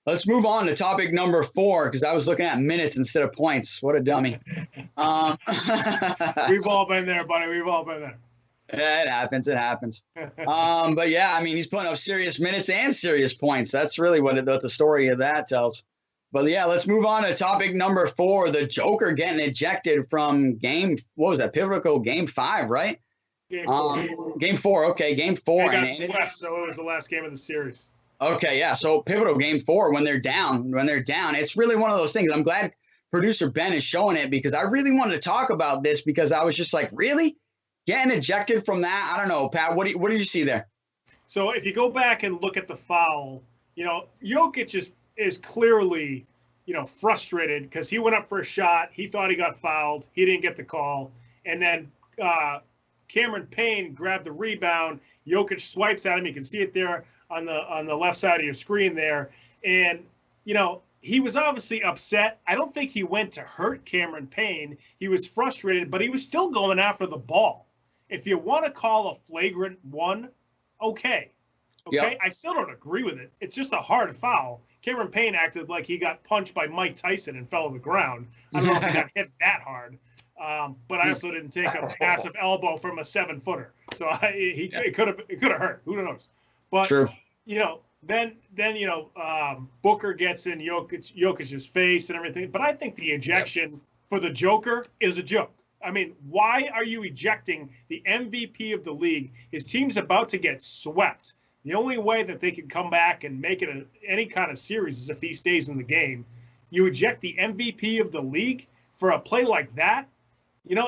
Let's move on to topic number 4 because I was looking at minutes instead of points. What a dummy. We've all been there, buddy. We've all been there. Yeah, it happens. It happens. But yeah, I mean, he's putting up serious minutes and serious points. That's really what the story of that tells. But yeah, let's move on to topic number 4. The Joker getting ejected from pivotal game 5, right? Game 4. Game 4. Okay, game 4. They got swept, so it was the last game of the series. Okay, yeah. So pivotal game 4 when they're down, it's really one of those things. I'm glad producer Ben is showing it because I really wanted to talk about this because I was just like, really? Getting ejected from that? I don't know, Pat. What did you see there? So if you go back and look at the foul, Jokic is clearly, frustrated because he went up for a shot. He thought he got fouled. He didn't get the call. And then Cameron Payne grabbed the rebound. Jokic swipes at him. You can see it there on the left side of your screen there. And, he was obviously upset. I don't think he went to hurt Cameron Payne. He was frustrated, but he was still going after the ball. If you want to call a flagrant 1, okay. Yep. I still don't agree with it. It's just a hard foul. Cameron Payne acted like he got punched by Mike Tyson and fell to the ground. I don't know if he got hit that hard. But I also didn't take a massive elbow from a 7-footer. So it could have hurt. Who knows? But, True. Then Booker gets in Jokic's face and everything. But I think the ejection for the Joker is a joke. I mean, why are you ejecting the MVP of the league? His team's about to get swept. The only way that they can come back and make it any kind of series is if he stays in the game. You eject the MVP of the league for a play like that?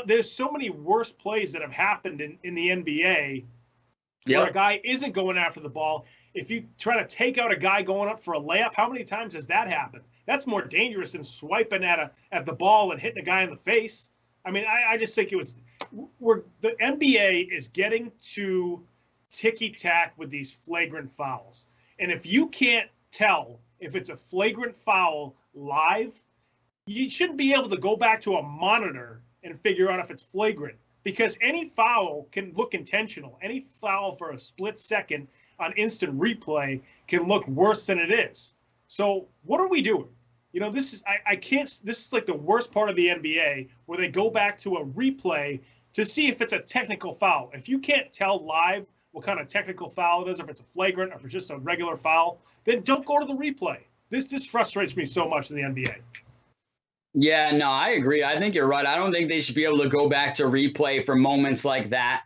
There's so many worse plays that have happened in the NBA where a guy isn't going after the ball. If you try to take out a guy going up for a layup, how many times has that happened? That's more dangerous than swiping at the ball and hitting a guy in the face. I mean, I just think the NBA is getting to ticky-tack with these flagrant fouls. And if you can't tell if it's a flagrant foul live, you shouldn't be able to go back to a monitor and figure out if it's flagrant. Because any foul can look intentional. Any foul for a split second on instant replay can look worse than it is. So what are we doing? This is like the worst part of the NBA where they go back to a replay to see if it's a technical foul. If you can't tell live what kind of technical foul it is, if it's a flagrant or if it's just a regular foul, then don't go to the replay. This frustrates me so much in the NBA. Yeah, no, I agree. I think you're right. I don't think they should be able to go back to replay for moments like that.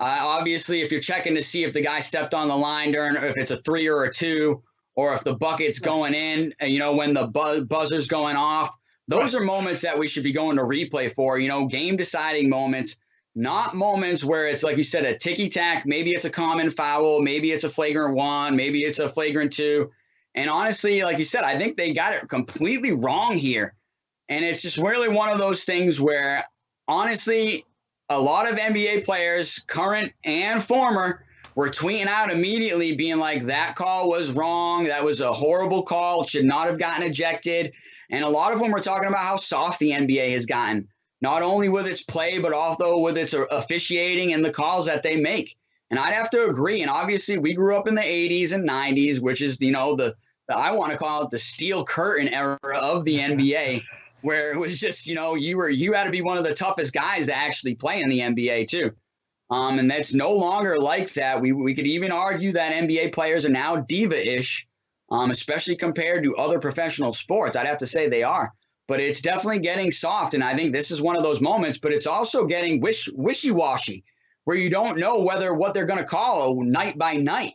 Obviously, if you're checking to see if the guy stepped on the line if it's a 3 or a 2, or if the bucket's going in, when the buzzer's going off, those are moments that we should be going to replay for, game deciding moments, not moments where it's, like you said, a ticky-tack. Maybe it's a common foul. Maybe it's a flagrant 1. Maybe it's a flagrant 2. And honestly, like you said, I think they got it completely wrong here. And it's just really one of those things where, honestly, a lot of NBA players, current and former, were tweeting out immediately being like, that call was wrong. That was a horrible call. Should not have gotten ejected. And a lot of them were talking about how soft the NBA has gotten, not only with its play, but also with its officiating and the calls that they make. And I'd have to agree. And obviously, we grew up in the 80s and 90s, which is, I want to call it the steel curtain era of the NBA, where it was just, you had to be one of the toughest guys to actually play in the NBA too. And that's no longer like that. We could even argue that NBA players are now diva-ish, especially compared to other professional sports. I'd have to say they are. But it's definitely getting soft, and I think this is one of those moments. But it's also getting wishy-washy, where you don't know what they're going to call night by night.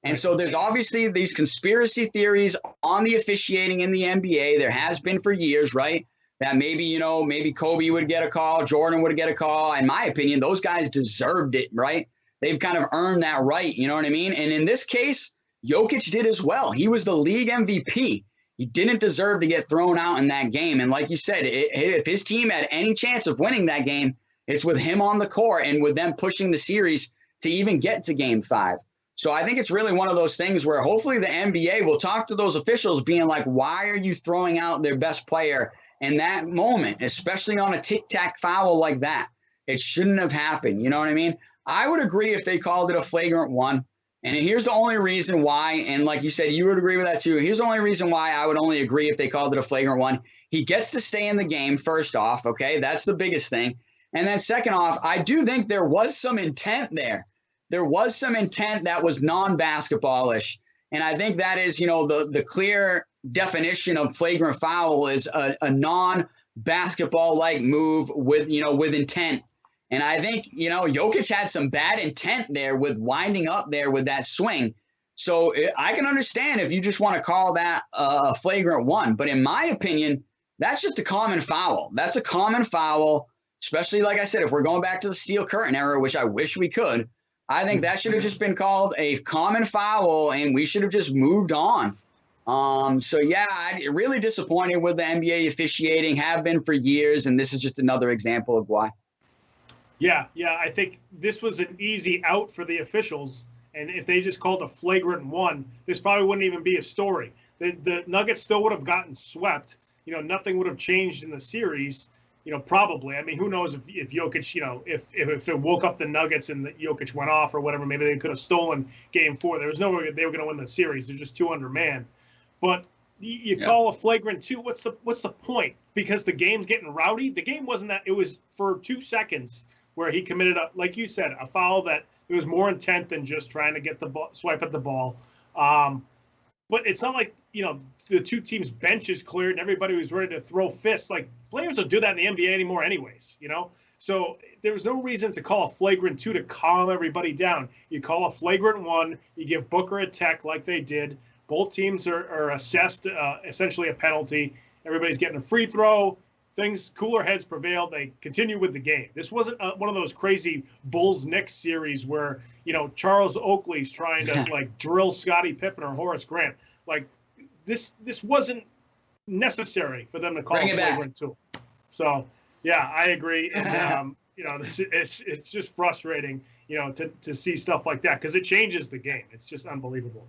And so there's obviously these conspiracy theories on the officiating in the NBA. There has been for years, right? That maybe Kobe would get a call, Jordan would get a call. In my opinion, those guys deserved it, right? They've kind of earned that right, you know what I mean? And in this case, Jokic did as well. He was the league MVP. He didn't deserve to get thrown out in that game. And like you said, if his team had any chance of winning that game, it's with him on the court and with them pushing the series to even get to Game 5. So I think it's really one of those things where hopefully the NBA will talk to those officials being like, why are you throwing out their best player in that moment, especially on a tic-tac foul like that? It shouldn't have happened. You know what I mean? I would agree if they called it a flagrant 1. And here's the only reason why, and like you said, you would agree with that too. Here's the only reason why I would only agree if they called it a flagrant one. He gets to stay in the game, first off, okay? That's the biggest thing. And then second off, I do think there was some intent there. There was some intent that was non-basketballish. And I think that is, the clear definition of flagrant foul is a non-basketball-like move with intent. And I think, Jokic had some bad intent there with winding up there with that swing. So I can understand if you just want to call that a flagrant one. But in my opinion, that's just a common foul. That's a common foul, especially, like I said, if we're going back to the steel curtain era, which I wish we could. I think that should have just been called a common foul, and we should have just moved on. So, yeah, I'm really disappointed with the NBA officiating, have been for years, and this is just another example of why. Yeah, I think this was an easy out for the officials, and if they just called a flagrant one, this probably wouldn't even be a story. The Nuggets still would have gotten swept. Nothing would have changed in the series, probably. I mean, who knows if Jokic, if it woke up the Nuggets and the Jokic went off or whatever, maybe they could have stolen game 4. There was no way they were going to win the series. They're just too undermanned. But you call a flagrant 2, what's the point? Because the game's getting rowdy. The game wasn't that. It was for 2 seconds where he committed, like you said, a foul that it was more intent than just trying to get the ball, swipe at the ball. But it's not like, the two teams' benches cleared and everybody was ready to throw fists. Like, players don't do that in the NBA anymore anyways, So there was no reason to call a flagrant 2 to calm everybody down. You call a flagrant 1, you give Booker a tech like they did. Both teams are assessed essentially a penalty. Everybody's getting a free throw. Cooler heads prevailed. They continue with the game. This wasn't one of those crazy Bulls-Knicks series where, Charles Oakley's trying to, drill Scottie Pippen or Horace Grant. This wasn't necessary for them to call a flagrant 2. So, yeah, I agree. And, it's just frustrating, to see stuff like that because it changes the game. It's just unbelievable.